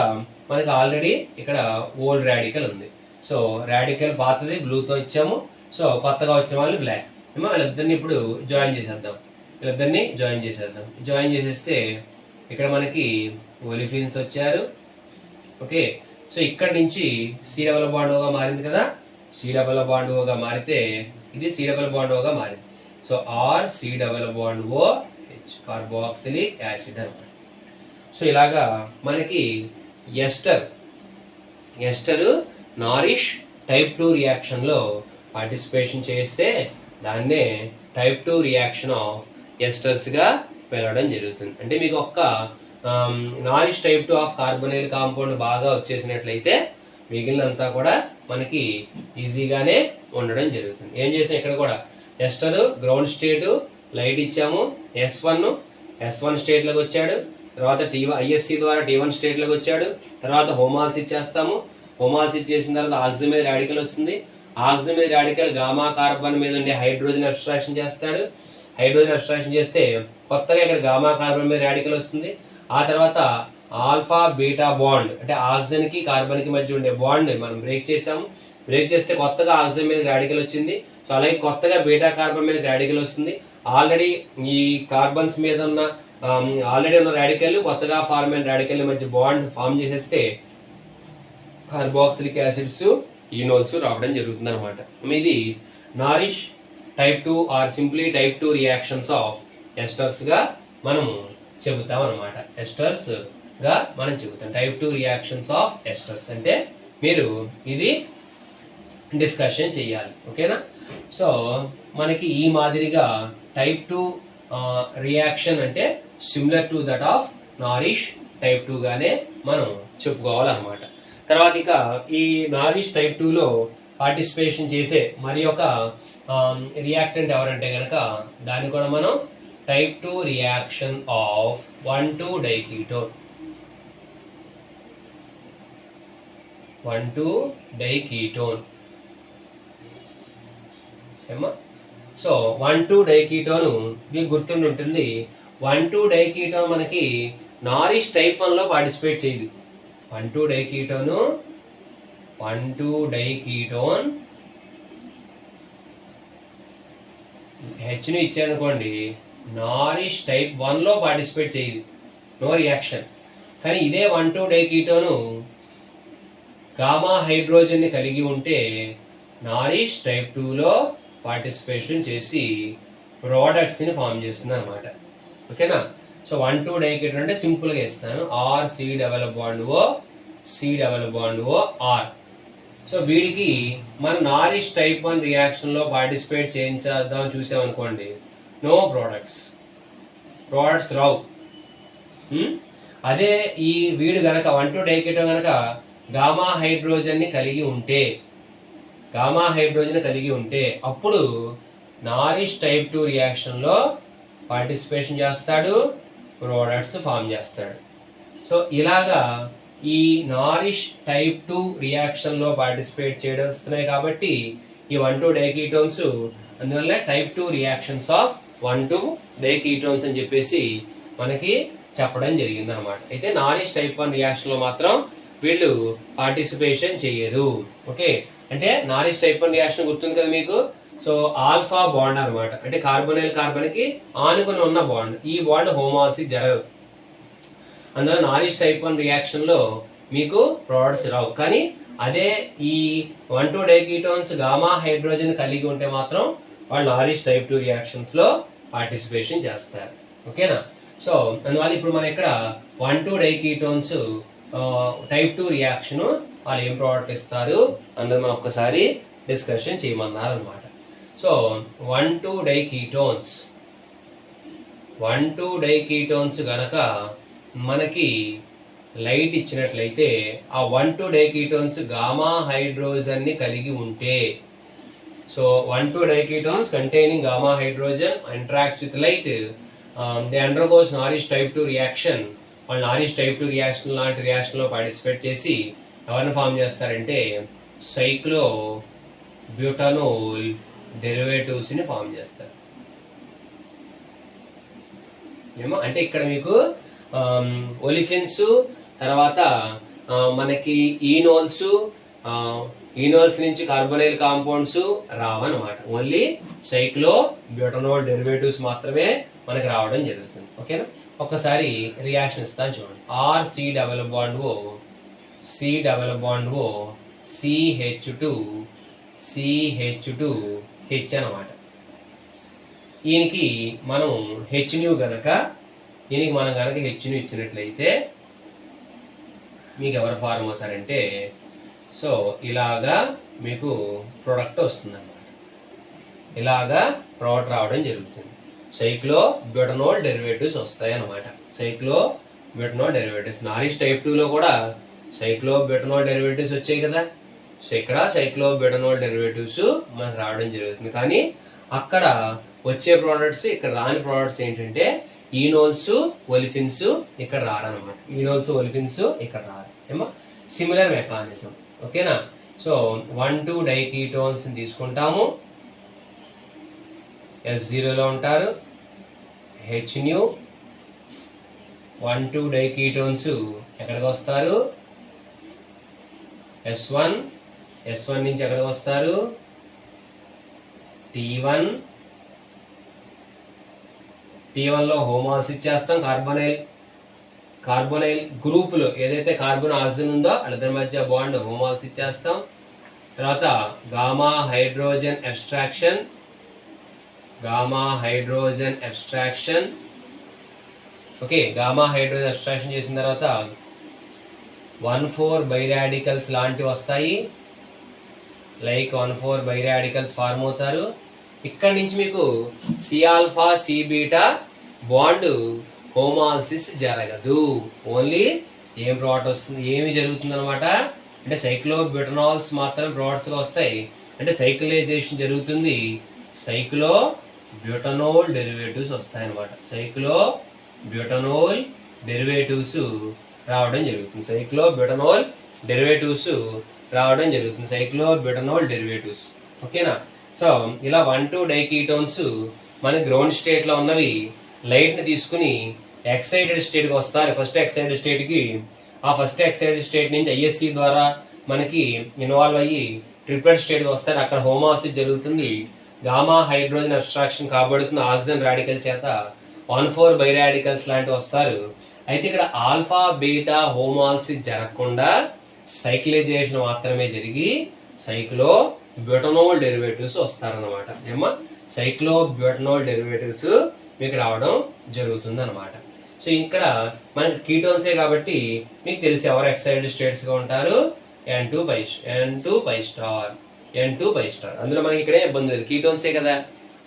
మనకి ఆల్రెడీ ఇక్కడ ఓల్డ్ రాడికల్ ఉంది. సో రాడికల్ పాతది బ్లూతో ఇచ్చాము, సో కొత్తగా వచ్చిన వాళ్ళు బ్లాక్. ఏమో వీళ్ళిద్దరిని ఇప్పుడు జాయిన్ చేసేద్దాం. జాయిన్ చేసేస్తే ఇక్కడ మనకి ఒలిఫిన్స్ వచ్చారు. ఓకే, సో ఇక్కడ నుంచి C డబల్ బాండ్ ఓగా మారింది కదా, C డబల్ బాండ్ ఓగా మారితే ఇది C డబల్ బాండ్ ఓగా మారింది. So C double bond OH carboxylic acid అన్నమాట. సో ఇలాగా మనకి ఎస్టర్ నారిష్ టైప్ 2 రియాక్షన్ లో పార్టిసిపేషన్ చేస్తే దాన్నే టైప్ 2 రియాక్షన్ ఆఫ్ ఎస్టర్స్ గా పిలవడం జరుగుతుంది. అంటే మీకు ఒక్క nourish type 2 of carbonyl compound బాగా వచ్చేసినట్లయితే మిగిలినంతా కూడా మనకి ఈజీగానే ఉండడం జరుగుతుంది. ఏం చేసాం ఇక్కడ కూడా ఎస్టర్ గ్రౌండ్ స్టేట్ లైట్ ఇచ్చాము, S1 స్టేట్ లోకి వచ్చాడు, తర్వాత ఐఎస్సి ద్వారా T1 స్టేట్ లోకి వచ్చాడు, తర్వాత హోమాల్స్ ఇచ్చేస్తాము. హోమాల్స్ ఇచ్చేసిన తర్వాత ఆక్సిజన్ రాడికల్ వస్తుంది. ఆక్సిజన్ రాడికల్ గామా కార్బన్ మీద ఉండే హైడ్రోజన్ అబ్స్ట్రాక్షన్ చేస్తాడు. హైడ్రోజన్ అబ్స్ట్రాక్షన్ చేస్తే కొత్తగా ఇక్కడ గామా కార్బన్ మీద రాడికల్ వస్తుంది. ఆ తర్వాత ఆల్ఫా బీటా బాండ్ అంటే ఆక్సిజన్ కి కార్బన్ కి మధ్య ఉండే బాండ్ మనం బ్రేక్ చేసాము. బ్రేక్ చేస్తే కొత్తగా ఆక్సిజన్ మీద రాడికల్ వచ్చింది. సో అలాగే కొత్తగా బీటా కార్బన్ మీద రాడికల్ వస్తుంది. ఆల్రెడీ ఈ కార్బన్స్ మీద ఉన్న ఆల్రెడీ ఉన్న రాడికల్ కొత్తగా ఫార్మ్ అయిన రాడికల్ మధ్య బాండ్ ఫామ్ చేసేస్తే కార్బాక్సిలిక్ యాసిడ్స్ ఈనోల్స్ రావడం జరుగుతుంది అనమాట. ఇది Norrish type 2 or simply type 2 reactions of esters గా మనం చెబుతాం అనమాట. ఎస్టర్స్ గా మనం చెబుతాం టైప్ 2 రియాక్షన్స్ ఆఫ్ ఎస్టర్స్ అంటే మీరు ఇది డిస్కషన్ చెయ్యాలి. ఓకేనా? సో మనకి ఈ మాదిరిగా టైప్ 2 రియాక్షన్ అంటే similar to that of nourish type 2 గానే మనం చెప్పుకోవాలన్నమాట. తర్వాత ఇక ఈ నారిష్ టైప్ 2 లో పార్టిసిపేషన్ చేసే మరి ఒక రియాక్టెంట్ ఎవరంటే గనక దాన్ని కూడా మనం టైప్ 2 రియాక్షన్ ఆఫ్ 1,2-డైకీటోన్ 1,2-డైకీటోన్ ఏమా. సో 1,2-డైకీటోన్ మీకు గుర్తుండి ఉంటుంది. 1,2-డైకీటోన్ మనకి నారిష్ టైప్ 1 లో పార్టిసిపేట్ చేయదు. 1,2-డైకీటోన్ హెచ్ను ఇచ్చారనుకోండి, నారిష్ టైప్ 1 లో పార్టిసిపేట్ చేయదు, నో రియాక్షన్. కానీ ఇదే 1,2-డైకీటోన్ గామా హైడ్రోజన్ ని కలిగి ఉంటే నారిష్ టైప్ 2 లో పార్టిసిపేషన్ చేసి ప్రోడక్ట్స్ ని ఫామ్ చేస్తుంది అనమాట. ఓకేనా? సో 1,2-డైకీటోన్ అంటే సింపుల్ గా ఇస్తాను, R C double bond O C double bond O R. So వీడికి మన నారిష్ టైప్ 1 రియాక్షన్ లో పార్టిసిపేట్ చేయించేద్దాం చూసామనుకోండి, నో ప్రోడక్ట్స్ రావు. అదే ఈ వీడు గనక 1,2-డైకీటోన్ గనక గామా హైడ్రోజన్ ని కలిగి ఉంటే అప్పుడు నారిష్ టైప్ 2 రియాక్షన్ లో పార్టిసిపేషన్ చేస్తాడు, ప్రోడక్ట్స్ ఫామ్ చేస్తాడు. సో ఇలాగా ఈ నారిష్ టైప్ 2 రియాక్షన్ లో పార్టిసిపేట్ చేయడం వస్తున్నాయి కాబట్టి ఈ 1,2-డైకీటోన్స్ అందువల్ల టైప్ 2 రియాక్షన్స్ ఆఫ్ 1,2-డైకీటోన్స్ అని చెప్పేసి మనకి చెప్పడం జరిగింది అనమాట. అయితే నారిష్ టైప్ 1 రియాక్షన్ లో మాత్రం వీళ్ళు పార్టిసిపేషన్ చేయరు. ఓకే, అంటే నారిష్ టైప్ 1 రియాక్షన్ గుర్తుంది కదా మీకు. సో ఆల్ఫా బాండ్ అనమాట, అంటే కార్బొనైల్ కార్బన్ కి ఆనుకుని ఉన్న బాండ్. ఈ బాండ్ హోమాల్సిస్ జరగదు. అందులో నారిష్ టైప్ 1 రియాక్షన్ లో మీకు ప్రోడక్ట్స్ రావు. కానీ అదే ఈ 1,2-డైకీటోన్స్ గామా హైడ్రోజన్ కలిగి ఉంటే మాత్రం వాళ్ళు నారిష్ టైప్ 2 రియాక్షన్స్ లో పార్టిసిపేషన్ చేస్తారు. ఓకేనా? సో అందువల్ల ఇప్పుడు మనం ఇక్కడ 1,2-డైకీటోన్స్ టైప్ 2 రియాక్షన్ వాళ్ళు ఏం ప్రోడక్ట్ ఇస్తారు అన్నది మనం ఒక్కసారి డిస్కషన్ చేయమన్నారు అనమాట. సో 1,2-డైకీటోన్స్ గనక మనకి లైట్ ఇచ్చినట్లయితే ఆ 1,2-డైకీటోన్స్ గామా హైడ్రోజన్ ని కలిగి ఉంటే, సో 1,2-డైకీటోన్స్ containing gamma hydrogen interacts with light, they undergoes Norrish type 2 reaction. వాళ్ళు నారిష్ టైప్ 2 రియాక్షన్ లాంటి రియాక్షన్ లో పార్టిసిపేట్ చేసి ఎవరిని ఫామ్ చేస్తారంటే సైక్లో బ్యూటానోల్ డెరివేటివ్స్ ని ఫామ్ చేస్తారు. ఏమో అంటే ఇక్కడ మీకు ఒలిఫిన్స్, తర్వాత మనకి ఈనోల్స్ నుంచి కార్బొనైల్ కాంపౌండ్స్ రావన్నమాట. ఓన్లీ సైక్లో బ్యూటనోల్ డెరివేటివ్స్ మాత్రమే మనకి రావడం జరుగుతుంది. ఓకేనా? ఒక్కసారి రియాక్షన్ ఇస్తాను చూడండి. R C double bond O CH2 H అనమాట. ఈయనకి మనం హెచ్న్యూ గనక హెచ్న్యూ ఇచ్చినట్లయితే మీకు ఎవరు ఫార్మ్ అవుతారంటే, సో ఇలాగా మీకు ప్రోడక్ట్ వస్తుంది అన్నమాట. ఇలాగా ప్రోడక్ట్ రావడం జరుగుతుంది. సైక్లో బ్యూటనోల్ డెరివేటివ్స్ వస్తాయి అన్నమాట. సైక్లో బ్యూటనాల్ డెరివేటివ్స్. నారిష్ టైప్ 2 లో కూడా సైక్లోబ్యూటనాల్ డెరివేటివ్స్ వచ్చాయి కదా. సో ఇక్కడ సైక్లోబ్యూటనాల్ డెరివేటివ్స్ మనకు రావడం జరుగుతుంది. కానీ అక్కడ వచ్చే ప్రోడక్ట్స్, ఇక్కడ రాని ప్రోడక్ట్స్ ఏంటంటే ఈనోల్స్, ఒలిఫిన్స్ ఇక్కడ రారనమాట. ఈనోల్స్, ఒలిఫిన్స్ ఇక్కడ రారు ఏమో. Similar mechanism. ఓకేనా. సో 1,2 డైకీటోన్స్ తీసుకుంటాము. S0 లో ఉంటారు. HNu 1,2 డైకీటోన్స్ ఎక్కడికి వస్తారు? S1 నుంచి ఎక్కడికి వస్తారు? T1 లో హోమాల్స్ ఇచ్చేస్తాం. కార్బోనైల్ గ్రూపులో ఏదైతే కార్బన్ ఆక్సిజన్ ఉందో వాళ్ళిద్దరి మధ్య బాండ్ హోమాల్స్ ఇచ్చేస్తాం. తర్వాత gamma hydrogen abstraction. Okay, gamma hydrogen abstraction చేసిన తర్వాత 1,4 బైరాడికల్స్ లాంటివి వస్తాయి. లైక్ 1,4 బైరాడికల్స్ ఫార్మ్ అవుతారు. ఇక్కడ నుంచి మీకు సిఆల్ఫా సిబీటా బాండ్ హోమాల్సిస్ జరగదు. ఓన్లీ ఏం ప్రోడక్ట్ వస్తుంది, ఏమి జరుగుతుంది అనమాట అంటే సైక్లోబ్యూటనాల్స్ మాత్రం ప్రోడక్ట్స్ గా వస్తాయి. అంటే సైక్లిజేషన్ జరుగుతుంది. సైక్లోబ్యూటనోల్ డెరివేటివ్స్ వస్తాయి అనమాట. సైక్లోబ్యూటనోల్ డెరివేటివ్స్ రావడం జరుగుతుంది. సైక్లోబ్యూటనోల్ డెరివేటివ్స్. ఓకేనా. సో ఇలా 1,2 డైకీటోన్స్ మన గ్రౌండ్ స్టేట్ లో ఉన్నవి లైట్ ని తీసుకుని ఎక్సైటెడ్ స్టేట్ కి వస్తారు. ఫస్ట్ ఎక్సైటెడ్ స్టేట్ కి, ఆ ఫస్ట్ ఎక్సైటెడ్ స్టేట్ నుంచి ఐఎస్సి ద్వారా మనకి ఇన్వాల్వ్ అయ్యి ట్రిప్లెట్ స్టేట్ కి వస్తారు. అక్కడ హోమాసిస్ జరుగుతుంది. గామా హైడ్రోజన్ అబ్స్ట్రాక్షన్ కాబడుతున్న ఆక్సిజన్ రాడికల్ చేత 1,4 బైరాడికల్స్ లాంటివి వస్తారు. అయితే ఇక్కడ ఆల్ఫా బీటా హోమాల్సిస్ జరగకుండా సైక్లిజేషన్ మాత్రమే జరిగి సైక్లోబ్యూటనోల్ డెరివేటివ్స్ వస్తారనమాట. ఏమా సైక్లోబ్యూటనోల్ డెరివేటివ్స్ మీకు రావడం జరుగుతుంది అనమాట. సో ఇక్కడ మనకి కీటోన్సే కాబట్టి మీకు తెలిసి ఎవరు ఎక్సైటెడ్ స్టేట్స్ గా ఉంటారు? N2 పై స్టార్. అందులో మనకి ఇక్కడే ఇబ్బంది లేదు, కీటోన్సే కదా.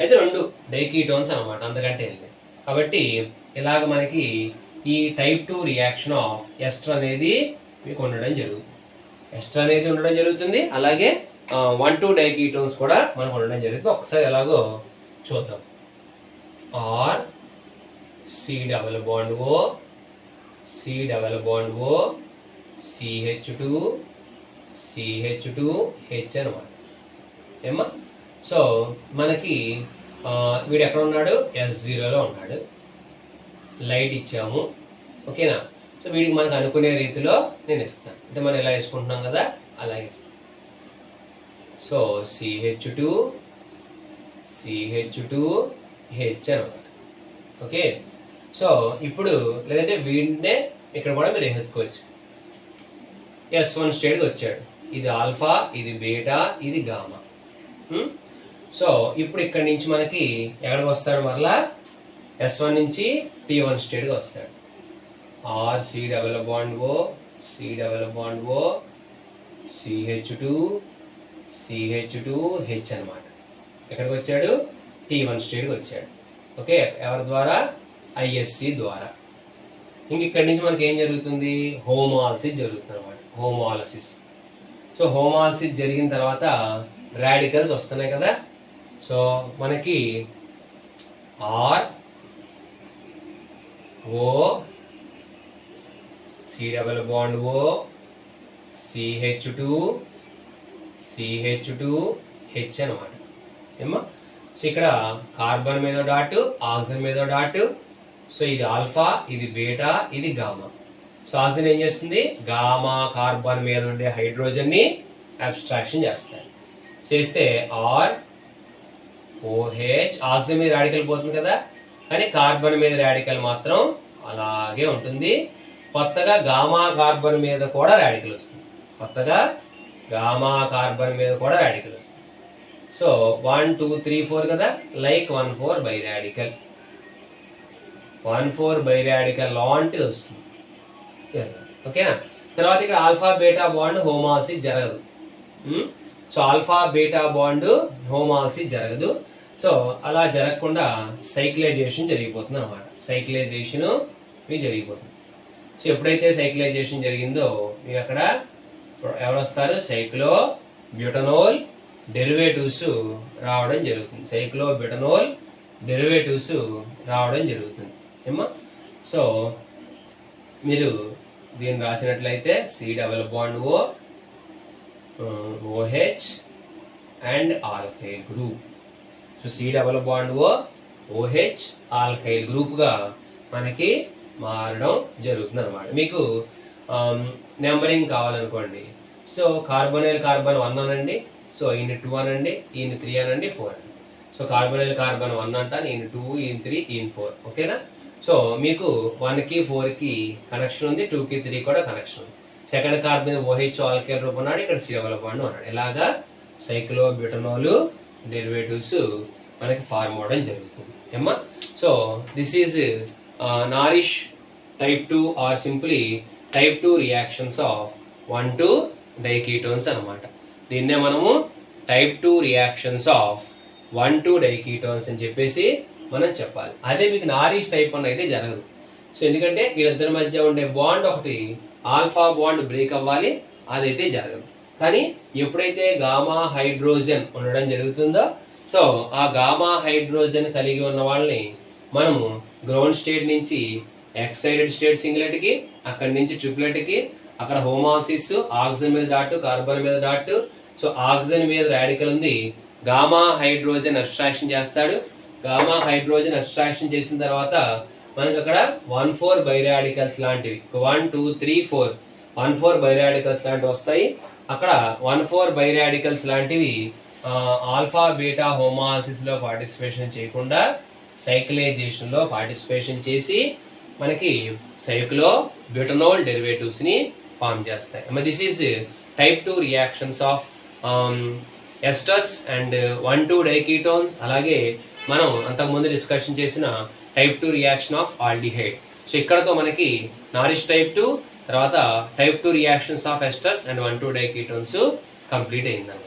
అయితే 2 డైకీటోన్స్ అనమాట, అంతకంటే లేదు. కాబట్టి ఇలాగ మనకి ఈ టైప్ 2 రియాక్షన్ ఆఫ్ ఎస్టర్ అనేది మీకు ఉండడం జరుగుతుంది. అలాగే 1,2 డైకీటోన్స్ కూడా మనకు ఉండడం జరుగుతుంది. ఒకసారి ఎలాగో చూద్దాం. R C double bond O CH2 H అనమాట. ఏమా. సో మనకి వీడు ఎక్కడ ఉన్నాడు? S0 లో ఉన్నాడు. లైట్ ఇచ్చాము. ఓకేనా. సో వీడికి మనకు అనుకునే రీతిలో నేను ఇస్తాను. అంటే మనం ఎలా వేసుకుంటున్నాం కదా అలాగే ఇస్తాను. సో CH2 H అనమాట. ఓకే. సో ఇప్పుడు లేదంటే వీడినే ఇక్కడ కూడా మీరు వేసుకోవచ్చు. S1 స్టేట్కి వచ్చాడు. ఇది ఆల్ఫా, ఇది బీటా, ఇది గామా. సో ఇప్పుడు ఇక్కడ నుంచి మనకి ఎక్కడికి వస్తాడు? మరలా S1 నుంచి T1 స్టేట్కి వస్తాడు. R C double bond O CH2 H అనమాట. ఎక్కడికి వచ్చాడు? T1 స్టేట్కి వచ్చాడు. ఓకే. ఎవరి ద్వారా? ISC ద్వారా. ఇంక ఇక్కడి నుంచి మనకి ఏం జరుగుతుంది? హోమాలసిస్ జరుగుతుంది అనమాట. సో హోమాలసిస్ జరిగిన తర్వాత రాడికల్స్ వస్తున్నాయి కదా. సో మనకి R O C double bond O CH2 H అనమాట. ఏమా. సో ఇక్కడ కార్బన్ మీద డాట్, ఆక్సిజన్ మీద డాట్. సో ఇది ఆల్ఫా, ఇది బీటా, ఇది గామా. సో ఆక్సిజన్ ఏం చేస్తుంది? గామా కార్బన్ మీద ఉండే హైడ్రోజన్ ని అబ్స్ట్రాక్షన్ చేస్తే ఆర్ OH ఆక్సిజన్ మీద రాడికల్ పోతుంది కదా, కానీ కార్బన్ మీద రాడికల్ మాత్రం అలాగే ఉంటుంది. కొత్తగా గామా కార్బన్ మీద కూడా రాడికల్ వస్తుంది. సో 1 2 3 4 కదా, లైక్ 1,4 బైరాడికల్. 1,4 బైరాడికల్ లాంటిది వస్తుంది. ఓకేనా. తర్వాత ఇక్కడ ఆల్ఫా బీటా బాండ్ హోమాలసిస్ జరగదు. సో ఆల్ఫా బీటా బాండ్ హోమాలసిస్ జరగదు. సో అలా జరగకుండా సైక్లిజేషన్ జరిగిపోతుంది అనమాట. జరిగిపోతుంది. సో ఎప్పుడైతే సైక్లిజేషన్ జరిగిందో మీకు అక్కడ ఎవరు వస్తారు, సైక్లో బ్యూటనోల్ డెరివేటివ్స్ రావడం జరుగుతుంది. సైక్లో బ్యూటనోల్ డెరివేటివ్స్ రావడం జరుగుతుంది ఏమా. సో మీరు దీన్ని రాసినట్లయితే C double bond O OH and alkyl group. So C double bond O OH alkyl group గా మనకి మారడం జరుగుతుంది అనమాట. మీకు నెంబరింగ్ కావాలనుకోండి, సో కార్బోనైల్ కార్బన్ 1 అనండి, సో ఈయన 2 అనండి, ఈయన 3 అనండి, 4 అనండి. సో కార్బోనైల్ కార్బన్ 1 అంటాను, ఈయన 2, ఈయన 3, ఈయన 4. ఓకేనా. సో మీకు 1కి 4కి కనెక్షన్ ఉంది, 2కి 3 కూడా కనెక్షన్ ఉంది. సెకండ్ కార్బన్ OH ఆల్కైల్ రూపం ఉన్నాడు, ఇక్కడ సి డబల్ బాండ్ ఉన్నాడు. ఇలాగా సైక్లో బ్యూటనోల్ డెరివేటివ్స్ మనకి ఫార్మ్ అవడం జరుగుతుంది ఏమ్మా. So this is Norrish type 2 or simply type 2 reactions of 1,2 diketones అనమాట. దీన్నే మనము టైప్ 2 రియాక్షన్స్ ఆఫ్ 1,2 డైకీటోన్స్ అని చెప్పేసి మనం చెప్పాలి. అదే మీకు నారిష్ టైప్ 1 అయితే జరగదు. సో ఎందుకంటే వీళ్ళిద్దరి మధ్య ఉండే బాండ్ ఒకటి ఆల్ఫా బాండ్ బ్రేక్ అవ్వాలి, అదైతే జరగదు. కానీ ఎప్పుడైతే గామా హైడ్రోజన్ ఉండడం జరుగుతుందో, సో ఆ గామా హైడ్రోజన్ కలిగి ఉన్న వాళ్ళని మనము గ్రౌండ్ స్టేట్ నుంచి ఎక్సైటెడ్ స్టేట్ సింగిలెట్ కి, అక్కడి నుంచి ట్రిప్లెట్ కి, అక్కడ హోమాసిస్ ఆక్సిజన్ మీద డాట్, కార్బన్ మీద డాట్. సో ఆక్సిజన్ మీద రాడికల్ ఉంది, గామా హైడ్రోజన్ అబ్స్ట్రాక్షన్ చేస్తాడు. గామా హైడ్రోజన్ అబ్స్ట్రాక్షన్ చేసిన తర్వాత మనకి అక్కడ 1,4 బైరాడికల్స్ లాంటివి 1, 2, 3, 4 1,4 బైరాడికల్స్ లాంటివి వస్తాయి. అక్కడ 1,4 బైరాడికల్స్ లాంటివి ఆల్ఫా బీటా హోమాసిస్ లో పార్టిసిపేషన్ చేయకుండా సైక్లిజేషన్ లో పార్టిసిపేషన్ చేసి మనకి సైక్లో బ్యూటనోల్ డెరివేటివ్స్ ని ఫామ్ చేస్తాయి. This is type 2 reactions of esters and 1,2 diketones. అలాగే మనం అంతకుముందు డిస్కషన్ చేసిన type 2 reaction of aldehyde. So ఇక్కడతో మనకి నారిష్ టైప్ 2 తర్వాత type 2 reactions of esters and 1,2 diketones complete అయిందన్నమాట.